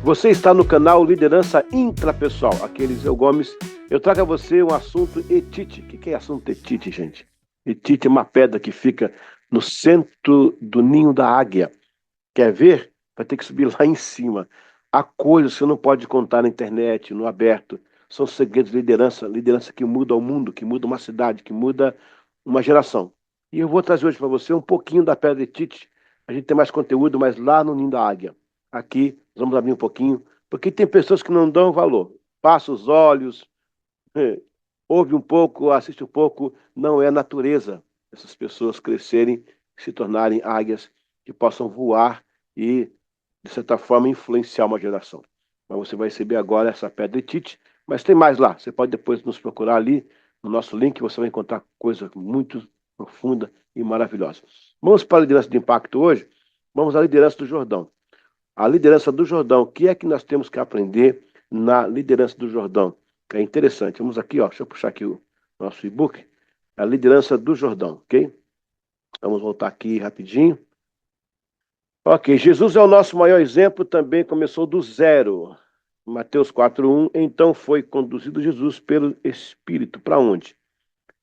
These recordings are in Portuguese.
Você está no canal Liderança Intrapessoal. Aqui é Eliseu Gomes. Eu trago a você um assunto etite. O que é assunto etite, gente? Etite é uma pedra que fica no centro do ninho da águia. Quer ver? Vai ter que subir lá em cima. Há coisas que você não pode contar na internet, no aberto. São segredos de liderança. Liderança que muda o mundo, que muda uma cidade, que muda uma geração. E eu vou trazer hoje para você um pouquinho da pedra etite. A gente tem mais conteúdo, mas lá no ninho da águia. Aqui, vamos abrir um pouquinho, porque tem pessoas que não dão valor. Passa os olhos, ouve um pouco, assiste um pouco. Não é natureza essas pessoas crescerem, se tornarem águias que possam voar e, de certa forma, influenciar uma geração. Mas você vai receber agora essa pedra etite, mas tem mais lá. Você pode depois nos procurar ali no nosso link, você vai encontrar coisa muito profunda e maravilhosa. Vamos para a liderança de impacto hoje? Vamos à liderança do Jordão. A liderança do Jordão. O que é que nós temos que aprender na liderança do Jordão? É interessante. Vamos aqui, ó. Deixa eu puxar aqui o nosso e-book. A liderança do Jordão, ok? Vamos voltar aqui rapidinho. Ok, Jesus é o nosso maior exemplo, também começou do zero. Mateus 4:1. Então foi conduzido Jesus pelo Espírito. Para onde?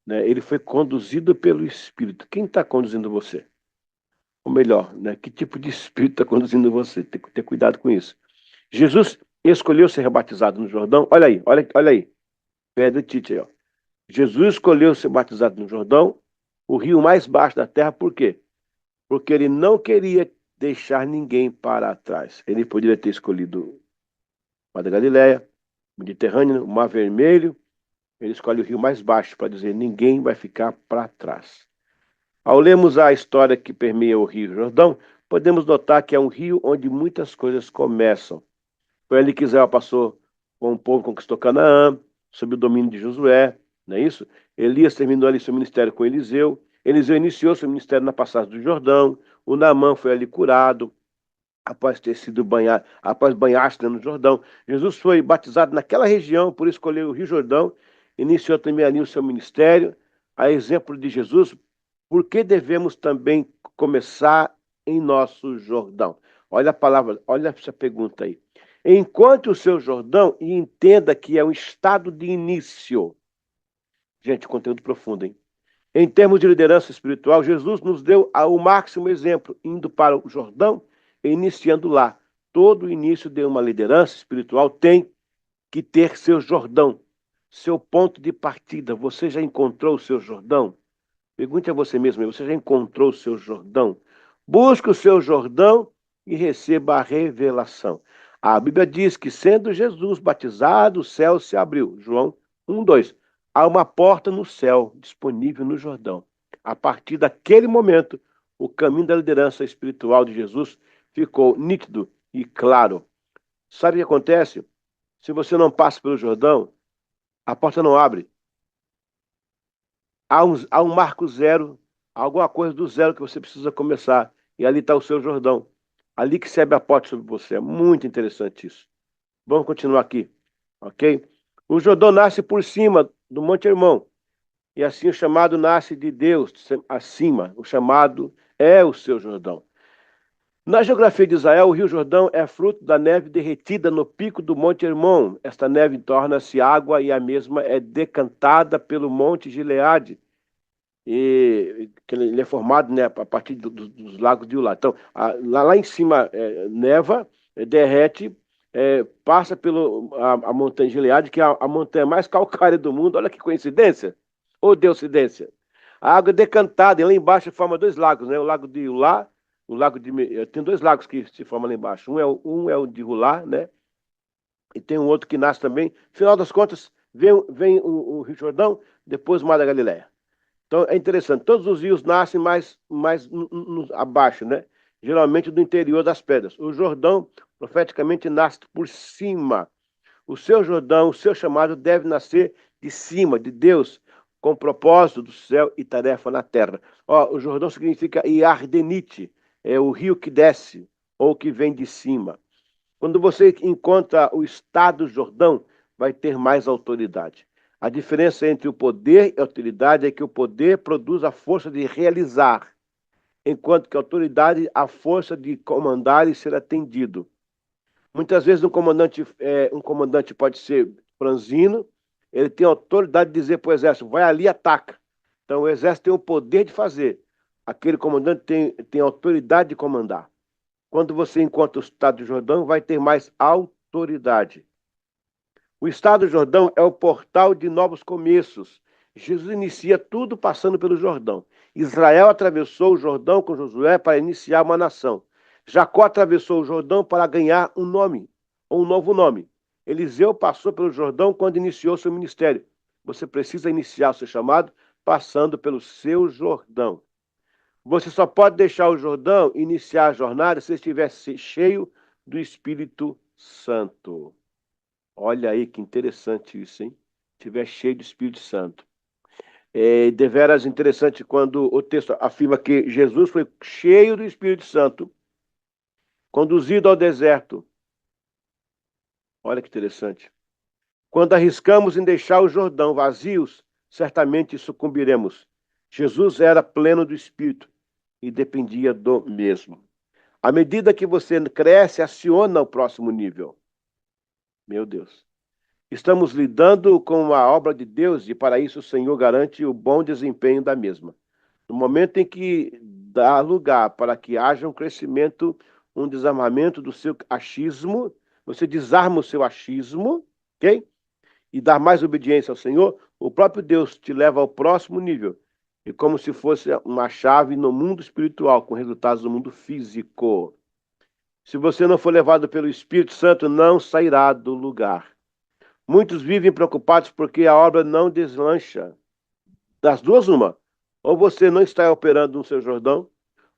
Né? Ele foi conduzido pelo Espírito. Quem está conduzindo você? Ou melhor, né? Que tipo de Espírito está conduzindo você? Tem que ter cuidado com isso. Jesus escolheu ser batizado no Jordão. Olha aí, olha aí. Pedro Tite aí, ó. Jesus escolheu ser batizado no Jordão, o rio mais baixo da terra, por quê? Porque ele não queria deixar ninguém para trás. Ele poderia ter escolhido o Mar da Galileia, o Mediterrâneo, o Mar Vermelho. Ele escolhe o rio mais baixo para dizer: ninguém vai ficar para trás. Ao lermos a história que permeia o Rio Jordão, podemos notar que é um rio onde muitas coisas começam. Foi ali que Israel passou com o povo, conquistou Canaã, sob o domínio de Josué, não é isso? Elias terminou ali seu ministério com Eliseu. Eliseu iniciou seu ministério na passagem do Jordão. O Naamã foi ali curado após ter sido banhado, após banhar-se no Jordão. Jesus foi batizado naquela região, por escolher o Rio Jordão. Iniciou também ali o seu ministério. A exemplo de Jesus, por que devemos também começar em nosso Jordão? Olha a palavra, olha essa pergunta aí. Enquanto o seu Jordão, e entenda que é um estado de início. Gente, conteúdo profundo, hein? Em termos de liderança espiritual, Jesus nos deu o máximo exemplo, indo para o Jordão e iniciando lá. Todo início de uma liderança espiritual tem que ter seu Jordão, seu ponto de partida. Você já encontrou o seu Jordão? Pergunte a você mesmo, você já encontrou o seu Jordão? Busque o seu Jordão e receba a revelação. A Bíblia diz que, sendo Jesus batizado, o céu se abriu. João 1:2. Há uma porta no céu disponível no Jordão. A partir daquele momento, o caminho da liderança espiritual de Jesus ficou nítido e claro. Sabe o que acontece? Se você não passa pelo Jordão, a porta não abre. Há um marco zero, alguma coisa do zero que você precisa começar. E ali está o seu Jordão. Ali que se abre a porta sobre você. É muito interessante isso. Vamos continuar aqui, ok? O Jordão nasce por cima do Monte Hermon. E assim o chamado nasce de Deus acima. O chamado é o seu Jordão. Na geografia de Israel, o Rio Jordão é fruto da neve derretida no pico do Monte Hermon. Esta neve torna-se água e a mesma é decantada pelo Monte Gileade. E que ele é formado, né, a partir dos lagos de Ulá. Então, lá em cima neva, derrete, passa pela montanha Gileade, que é a montanha mais calcária do mundo. Olha que coincidência! Ou deucidência! A água é decantada, e lá embaixo forma dois lagos, né? O lago de Ulá, o lago de... Tem dois lagos que se formam lá embaixo. Um é o de Ulá, né? E tem um outro que nasce também. Final das contas, vem o Rio Jordão, depois o Mar da Galileia. Então é interessante, todos os rios nascem mais abaixo, né? Geralmente do interior das pedras. O Jordão, profeticamente, nasce por cima. O seu Jordão, o seu chamado deve nascer de cima, de Deus, com propósito do céu e tarefa na terra. Ó, o Jordão significa Iardenite, é o rio que desce ou que vem de cima. Quando você encontra o estado Jordão, vai ter mais autoridade. A diferença entre o poder e a autoridade é que o poder produz a força de realizar, enquanto que a autoridade, a força de comandar e ser atendido. Muitas vezes um comandante pode ser franzino, ele tem autoridade de dizer para o exército, vai ali e ataca. Então o exército tem o poder de fazer. Aquele comandante tem autoridade de comandar. Quando você encontra o Estado do Jordão, vai ter mais autoridade. O Estado do Jordão é o portal de novos começos. Jesus inicia tudo passando pelo Jordão. Israel atravessou o Jordão com Josué para iniciar uma nação. Jacó atravessou o Jordão para ganhar um nome, ou um novo nome. Eliseu passou pelo Jordão quando iniciou seu ministério. Você precisa iniciar o seu chamado passando pelo seu Jordão. Você só pode deixar o Jordão e iniciar a jornada se estiver cheio do Espírito Santo. Olha aí que interessante isso, hein? Estiver cheio do Espírito Santo. É deveras interessante quando o texto afirma que Jesus foi cheio do Espírito Santo, conduzido ao deserto. Olha que interessante. Quando arriscamos em deixar o Jordão vazios, certamente sucumbiremos. Jesus era pleno do Espírito e dependia do mesmo. À medida que você cresce, aciona o próximo nível. Meu Deus. Estamos lidando com a obra de Deus e para isso o Senhor garante o bom desempenho da mesma. No momento em que dá lugar para que haja um crescimento, um desarmamento do seu achismo, você desarma o seu achismo, ok? E dá mais obediência ao Senhor, o próprio Deus te leva ao próximo nível. E como se fosse uma chave no mundo espiritual, com resultados no mundo físico. Se você não for levado pelo Espírito Santo, não sairá do lugar. Muitos vivem preocupados porque a obra não deslancha. Das duas, uma. Ou você não está operando no seu Jordão,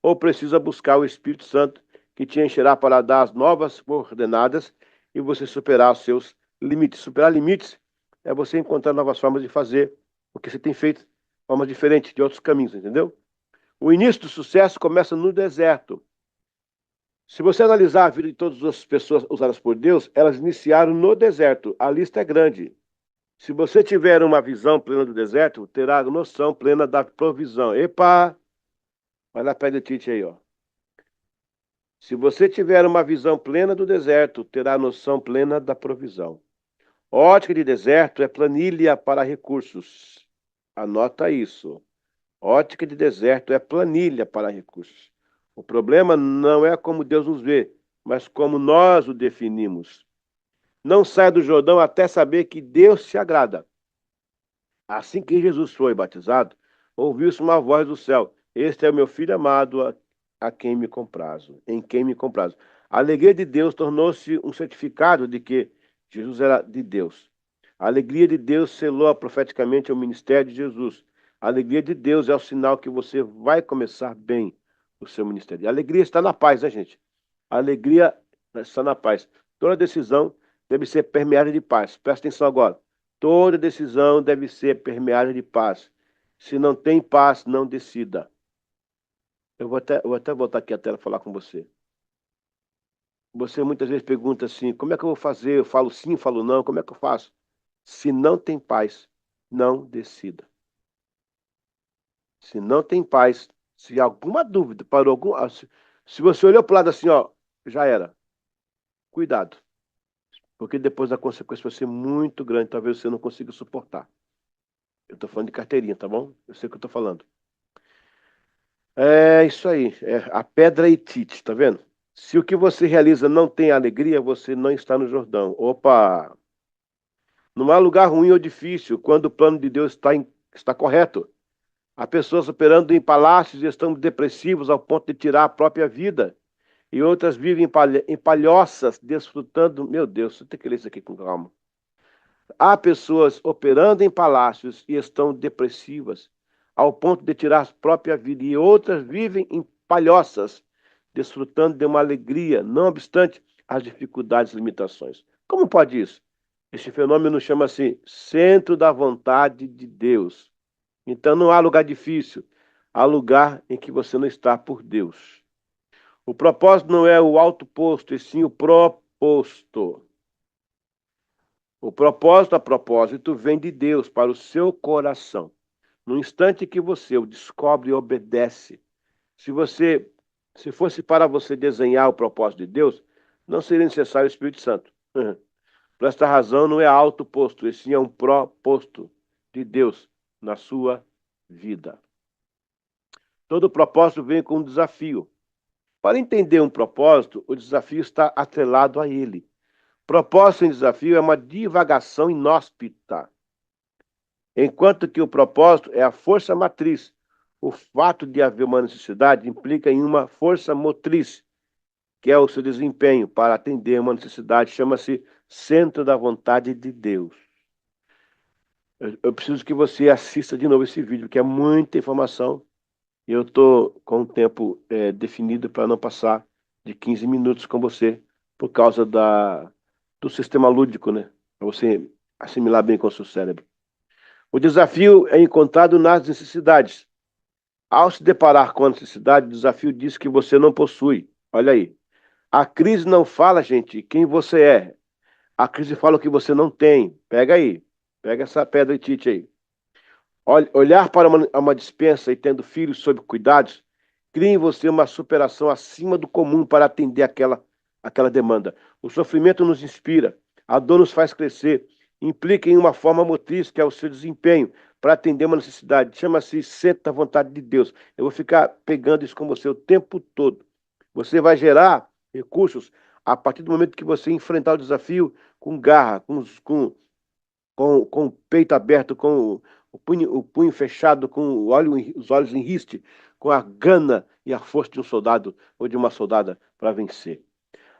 ou precisa buscar o Espírito Santo, que te encherá para dar as novas coordenadas e você superar os seus limites. Superar limites é você encontrar novas formas de fazer o que você tem feito, formas diferentes, de outros caminhos, entendeu? O início do sucesso começa no deserto. Se você analisar a vida de todas as pessoas usadas por Deus, elas iniciaram no deserto. A lista é grande. Se você tiver uma visão plena do deserto, terá noção plena da provisão. Epa! Vai lá, pega o Tite aí, ó. Se você tiver uma visão plena do deserto, terá noção plena da provisão. Ótica de deserto é planilha para recursos. Anota isso. Ótica de deserto é planilha para recursos. O problema não é como Deus nos vê, mas como nós o definimos. Não saia do Jordão até saber que Deus se agrada. Assim que Jesus foi batizado, ouviu-se uma voz do céu: Este é o meu filho amado, a quem me comprazo, em quem me comprazo. A alegria de Deus tornou-se um certificado de que Jesus era de Deus. A alegria de Deus selou profeticamente o ministério de Jesus. A alegria de Deus é o sinal que você vai começar bem o seu ministério. A alegria está na paz, né, gente? A alegria está na paz. Toda decisão deve ser permeada de paz. Presta atenção agora. Toda decisão deve ser permeada de paz. Se não tem paz, não decida. Eu vou até voltar aqui a tela e falar com você. Você muitas vezes pergunta assim, como é que eu vou fazer? Eu falo sim, falo não, como é que eu faço? Se não tem paz, não decida. Se não tem paz, se há alguma dúvida, para algum, se você olhou para o lado assim, ó, já era. Cuidado, porque depois a consequência vai ser muito grande, talvez você não consiga suportar. Eu estou falando de carteirinha, tá bom? Eu sei o que eu estou falando. É isso aí, é a pedra e Tite, tá vendo? Se o que você realiza não tem alegria, você não está no Jordão. Opa! Não há lugar ruim ou difícil quando o plano de Deus está correto. Há pessoas operando em palácios e estão depressivos ao ponto de tirar a própria vida. E outras vivem em palhoças, desfrutando. Meu Deus, você tem que ler isso aqui com calma. Há pessoas operando em palácios e estão depressivas, ao ponto de tirar a própria vida, e outras vivem em palhoças, desfrutando de uma alegria, não obstante as dificuldades e limitações. Como pode isso? Este fenômeno chama-se centro da vontade de Deus. Então não há lugar difícil, há lugar em que você não está por Deus. O propósito não é o alto posto, e sim o proposto. O propósito a propósito vem de Deus para o seu coração. No instante que você o descobre e obedece, se fosse para você desenhar o propósito de Deus, não seria necessário o Espírito Santo. Por esta razão, não é autoposto, e sim é um proposto de Deus na sua vida. Todo propósito vem com um desafio. Para entender um propósito, o desafio está atrelado a ele. Propósito sem desafio é uma divagação inóspita, enquanto que o propósito é a força matriz. O fato de haver uma necessidade implica em uma força motriz, que é o seu desempenho para atender uma necessidade, chama-se centro da vontade de Deus. Eu preciso que você assista de novo esse vídeo, que é muita informação, e eu estou com o tempo definido para não passar de 15 minutos com você, por causa do sistema lúdico, né? Para você assimilar bem com o seu cérebro. O desafio é encontrado nas necessidades. Ao se deparar com a necessidade, o desafio diz que você não possui. Olha aí. A crise não fala, gente, quem você é. A crise fala o que você não tem. Pega aí. Pega essa pedra e tite aí. Olhar para uma despensa e tendo filhos sob cuidados, cria em você uma superação acima do comum para atender aquela demanda. O sofrimento nos inspira, a dor nos faz crescer, implica em uma forma motriz, que é o seu desempenho, para atender uma necessidade. Chama-se centro da vontade de Deus. Eu vou ficar pegando isso com você o tempo todo. Você vai gerar recursos a partir do momento que você enfrentar o desafio com garra, com o peito aberto, com o punho fechado, com os olhos em riste, com a gana e a força de um soldado ou de uma soldada para vencer.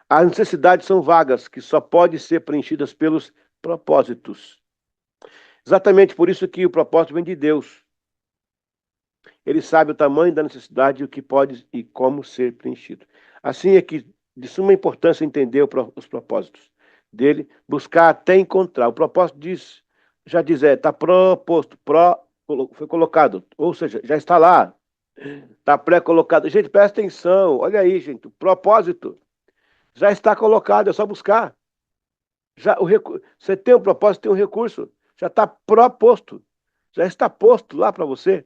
As necessidades são vagas, que só podem ser preenchidas pelos propósitos. Exatamente por isso que o propósito vem de Deus. Ele sabe o tamanho da necessidade e o que pode e como ser preenchido. Assim é que de suma importância entender os propósitos dele, buscar até encontrar. O propósito já diz, está proposto, foi colocado, ou seja, já está lá, está pré-colocado. Gente, presta atenção, olha aí, gente, o propósito já está colocado, é só buscar. Você tem um propósito, tem um recurso, já está proposto, já está posto lá para você.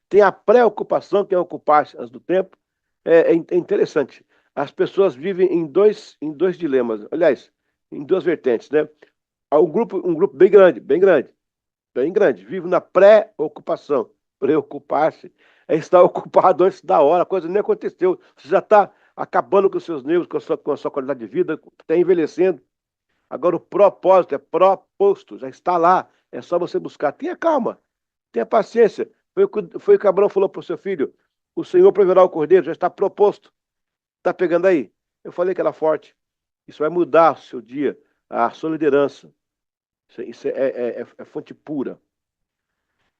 Tem a preocupação, que é ocupar-se antes do tempo. É interessante. As pessoas vivem em dois dilemas, aliás, em duas vertentes, né? Há um grupo bem grande, vive na preocupação. Preocupar-se é estar ocupado antes da hora, a coisa nem aconteceu. Você já está acabando com os seus nervos, com a sua qualidade de vida, está envelhecendo. Agora o propósito é proposto, já está lá. É só você buscar. Tenha calma, tenha paciência. Foi o que Abraão falou para o seu filho. O Senhor proverá o cordeiro, já está proposto. Está pegando aí? Eu falei que era forte. Isso vai mudar o seu dia, a sua liderança. Isso é fonte pura.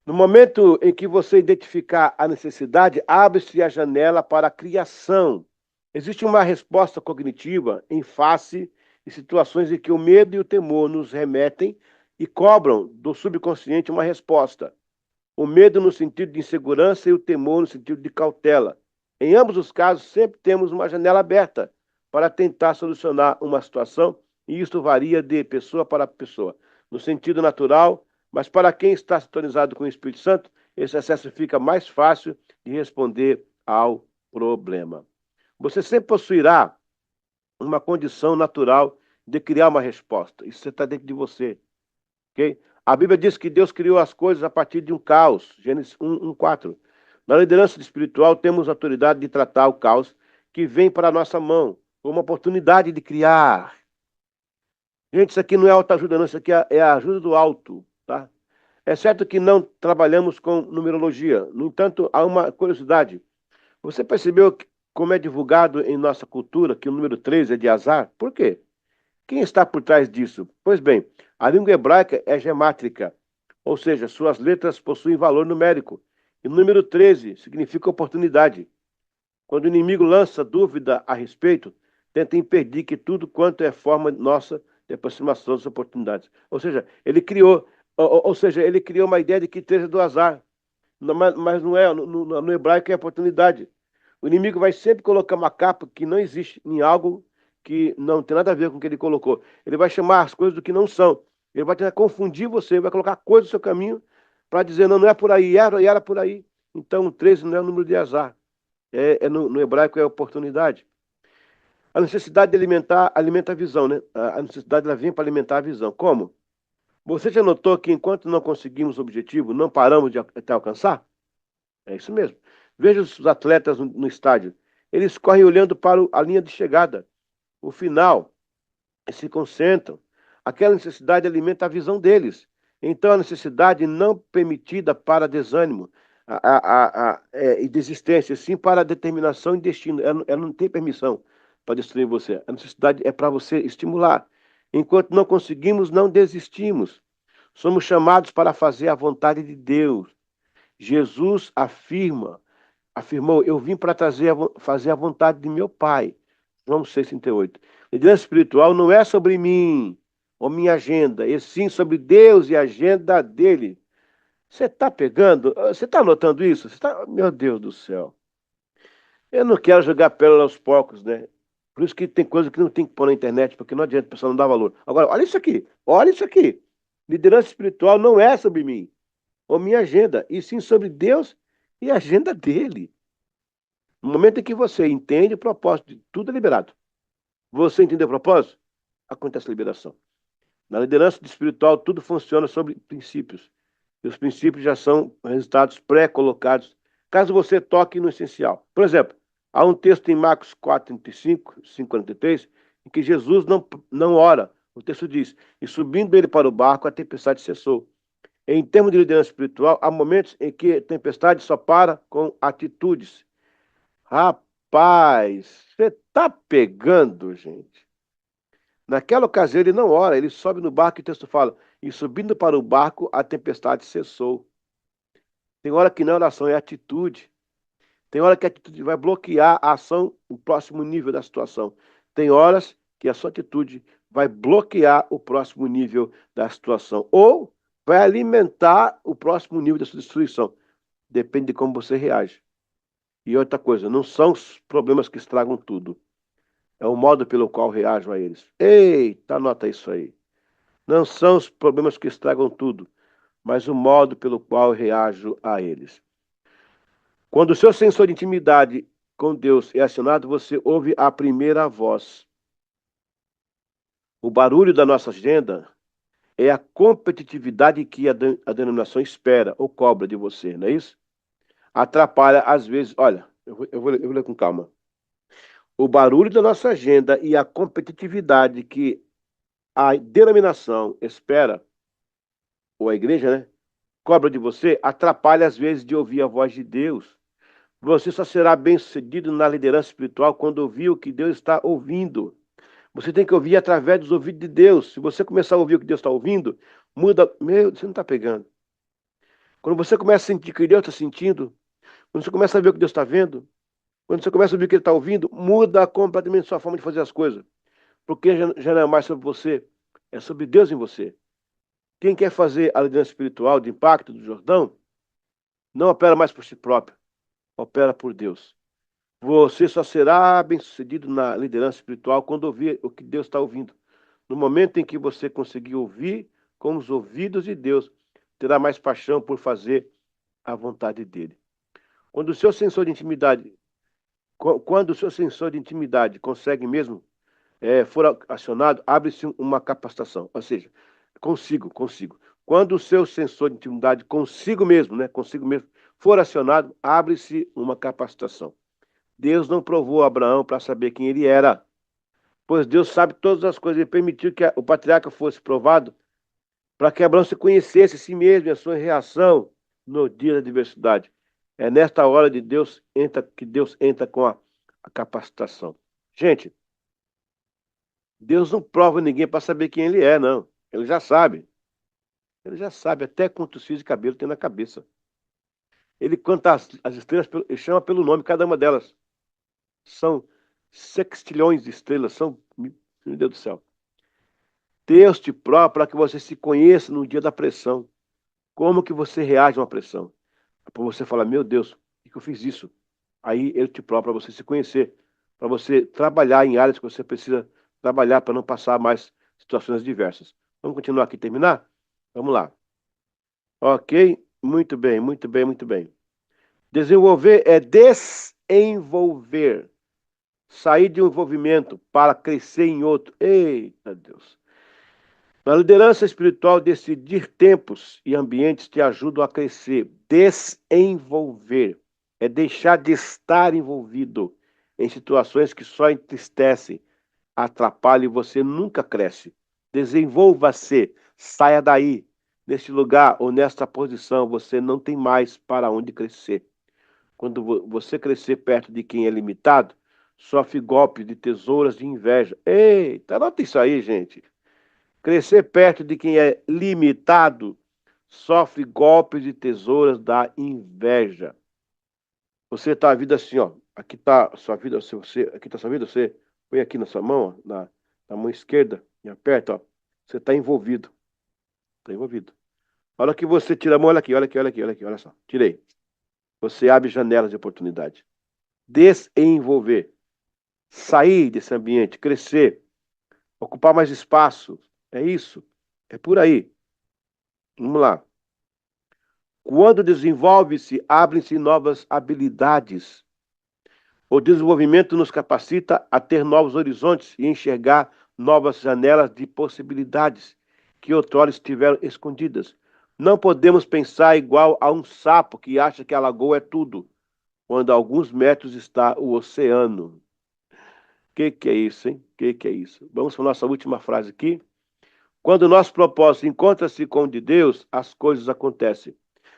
No momento em que você identificar a necessidade, abre-se a janela para a criação. Existe uma resposta cognitiva em face de situações em que o medo e o temor nos remetem e cobram do subconsciente uma resposta. O medo no sentido de insegurança e o temor no sentido de cautela. Em ambos os casos, sempre temos uma janela aberta para tentar solucionar uma situação, e isso varia de pessoa para pessoa. No sentido natural, mas para quem está sintonizado com o Espírito Santo, esse acesso fica mais fácil de responder ao problema. Você sempre possuirá uma condição natural de criar uma resposta. Isso está dentro de você. Okay? A Bíblia diz que Deus criou as coisas a partir de um caos. Gênesis 1:4. Na liderança espiritual, temos autoridade de tratar o caos que vem para a nossa mão, como uma oportunidade de criar. Gente, isso aqui não é autoajuda, não. Isso aqui é a ajuda do alto. Tá? É certo que não trabalhamos com numerologia. No entanto, há uma curiosidade. Você percebeu como é divulgado em nossa cultura que o número 3 é de azar? Por quê? Quem está por trás disso? Pois bem, a língua hebraica é gemátrica, ou seja, suas letras possuem valor numérico. E o número 13 significa oportunidade. Quando o inimigo lança dúvida a respeito, tenta impedir que tudo quanto é forma nossa de aproximação das oportunidades. Ou seja, ele criou uma ideia de que 13 é do azar. Mas não é, no hebraico é oportunidade. O inimigo vai sempre colocar uma capa que não existe em algo que não tem nada a ver com o que ele colocou. Ele vai chamar as coisas do que não são. Ele vai tentar confundir você, vai colocar coisas no seu caminho para dizer, não, não é por aí, era por aí. Então, 13 não é o número de azar. No hebraico é oportunidade. A necessidade de alimentar alimenta a visão, né? A necessidade ela vem para alimentar a visão. Como? Você já notou que enquanto não conseguimos o objetivo, não paramos de até alcançar? É isso mesmo. Veja os atletas no estádio. Eles correm olhando para a linha de chegada, o final, e se concentram. Aquela necessidade alimenta a visão deles. Então, a necessidade não permitida para desânimo e desistência, sim para determinação e destino. Ela não tem permissão para destruir você. A necessidade é para você estimular. Enquanto não conseguimos, não desistimos. Somos chamados para fazer a vontade de Deus. Jesus afirmou, eu vim para fazer a vontade de meu Pai. João 6,38. Liderança espiritual não é sobre mim ou minha agenda, e sim sobre Deus e a agenda dele. Você está pegando? Você está notando isso? Meu Deus do céu. Eu não quero jogar pérola aos porcos, né? Por isso que tem coisa que não tem que pôr na internet, porque não adianta, o pessoal não dá valor. Agora, olha isso aqui, olha isso aqui. Liderança espiritual não é sobre mim ou minha agenda, e sim sobre Deus e a agenda dele. No momento em que você entende o propósito de tudo é liberado. Você entende o propósito? Acontece a liberação. Na liderança espiritual, tudo funciona sobre princípios. E os princípios já são resultados pré-colocados, caso você toque no essencial. Por exemplo, há um texto em Marcos 4:35, 5:43, em que Jesus não ora. O texto diz: e subindo ele para o barco, a tempestade cessou. Em termos de liderança espiritual, há momentos em que a tempestade só para com atitudes. Rapaz, você tá pegando, gente. Naquela ocasião ele não ora, ele sobe no barco e o texto fala: e subindo para o barco, a tempestade cessou. Tem hora que não é oração, é atitude. Tem hora que a atitude vai bloquear a ação no próximo nível da situação. Tem horas que a sua atitude vai bloquear o próximo nível da situação. Ou vai alimentar o próximo nível da sua destruição. Depende de como você reage. E outra coisa, não são os problemas que estragam tudo. É o modo pelo qual reajo a eles. Eita, anota isso aí. Não são os problemas que estragam tudo, mas o modo pelo qual reajo a eles. Quando o seu sensor de intimidade com Deus é acionado, você ouve a primeira voz. O barulho da nossa agenda é a competitividade que a denominação espera ou cobra de você, não é isso? Atrapalha, às vezes. Olha, eu vou ler com calma. O barulho da nossa agenda e a competitividade que a denominação espera, ou a igreja, né, cobra de você, atrapalha às vezes de ouvir a voz de Deus. Você só será bem-sucedido na liderança espiritual quando ouvir o que Deus está ouvindo. Você tem que ouvir através dos ouvidos de Deus. Se você começar a ouvir o que Deus está ouvindo, muda. Meu, você não está pegando. Quando você começa a sentir o que Deus está sentindo, quando você começa a ver o que Deus está vendo, quando você começa a ouvir o que Ele está ouvindo, muda completamente a sua forma de fazer as coisas. Porque já não é mais sobre você, é sobre Deus em você. Quem quer fazer a liderança espiritual de impacto do Jordão, não opera mais por si próprio, opera por Deus. Você só será bem-sucedido na liderança espiritual quando ouvir o que Deus está ouvindo. No momento em que você conseguir ouvir com os ouvidos de Deus, terá mais paixão por fazer a vontade dele. Quando o seu sensor de intimidade, quando o seu sensor de intimidade consegue mesmo for acionado, abre-se uma capacitação. Ou seja, consigo. Quando o seu sensor de intimidade consigo mesmo, né, consigo mesmo, for acionado, abre-se uma capacitação. Deus não provou a Abraão para saber quem ele era, pois Deus sabe todas as coisas. Ele permitiu que o patriarca fosse provado para que Abraão se conhecesse a si mesmo e a sua reação no dia da adversidade. É nesta hora de Deus que Deus entra com a capacitação. Gente, Deus não prova ninguém para saber quem ele é, não. Ele já sabe. Ele já sabe até quantos fios de cabelo tem na cabeça. Ele conta as estrelas, ele chama pelo nome cada uma delas. São sextilhões de estrelas, meu Deus do céu. Deus te prova para que você se conheça no dia da pressão. Como que você reage a uma pressão? Para você falar, meu Deus, por que eu fiz isso? Aí ele te prova para você se conhecer, para você trabalhar em áreas que você precisa trabalhar para não passar mais situações diversas. Vamos continuar aqui e terminar? Vamos lá. Ok? Muito bem, muito bem, muito bem. Desenvolver é desenvolver. Sair de um envolvimento para crescer em outro. Eita Deus. Na liderança espiritual, decidir tempos e ambientes te ajudam a crescer. Desenvolver é deixar de estar envolvido em situações que só entristecem, atrapalham e você nunca cresce. Desenvolva-se, saia daí. Neste lugar ou nesta posição, você não tem mais para onde crescer. Quando você crescer perto de quem é limitado, sofre golpes de tesouras de inveja. Eita, anota isso aí, gente. Crescer perto de quem é limitado sofre golpes de tesouras da inveja. Você está a vida assim, ó. Aqui está a sua vida, aqui está a sua vida, você põe aqui na sua mão, ó, na mão esquerda, e aperta, ó. Você está envolvido. Está envolvido. A hora que você tira a mão, olha aqui, olha aqui, olha aqui, olha aqui, olha só. Tirei. Você abre janelas de oportunidade. Desenvolver. Sair desse ambiente, crescer, ocupar mais espaço. É isso. É por aí. Vamos lá. Quando desenvolve-se, abrem-se novas habilidades. O desenvolvimento nos capacita a ter novos horizontes e enxergar novas janelas de possibilidades que outrora estiveram escondidas. Não podemos pensar igual a um sapo que acha que a lagoa é tudo, quando a alguns metros está o oceano. Que é isso, hein? Que é isso? Vamos para a nossa última frase aqui. Quando o nosso propósito encontra-se com o de Deus, as coisas acontecem.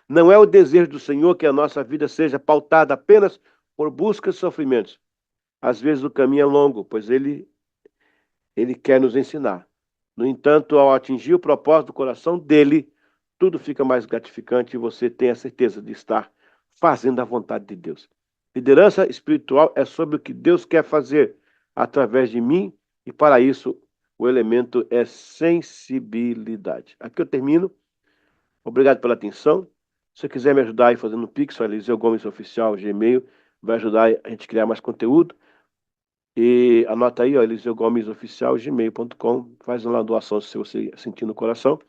Não é o desejo do Senhor que a nossa vida seja pautada apenas por buscas e sofrimentos. Às vezes o caminho é longo, pois ele quer nos ensinar. No entanto, ao atingir o propósito do coração dele, tudo fica mais gratificante e você tem a certeza de estar fazendo a vontade de Deus. Liderança espiritual é sobre o que Deus quer fazer através de mim e para isso o elemento é sensibilidade. Aqui eu termino. Obrigado pela atenção. Se você quiser me ajudar aí fazendo um Pix, Eliseu Gomes Oficial, Gmail, vai ajudar a gente a criar mais conteúdo. E anota aí, ó, Eliseu Gomes Oficial, gmail.com. Faz uma doação se você sentir no coração.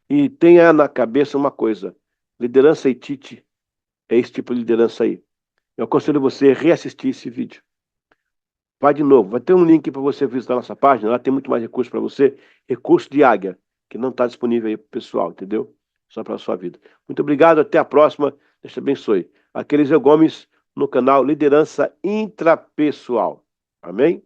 E tenha na cabeça uma coisa: liderança e Tite é esse tipo de liderança aí. Eu aconselho você a reassistir esse vídeo. Vai de novo, vai ter um link para você visitar nossa página. Lá tem muito mais recursos para você. Recurso de águia, que não está disponível aí para o pessoal, entendeu? Só para a sua vida. Muito obrigado, até a próxima. Deus te abençoe. Aqui é Eliseu Gomes no canal Liderança Intrapessoal. Amém?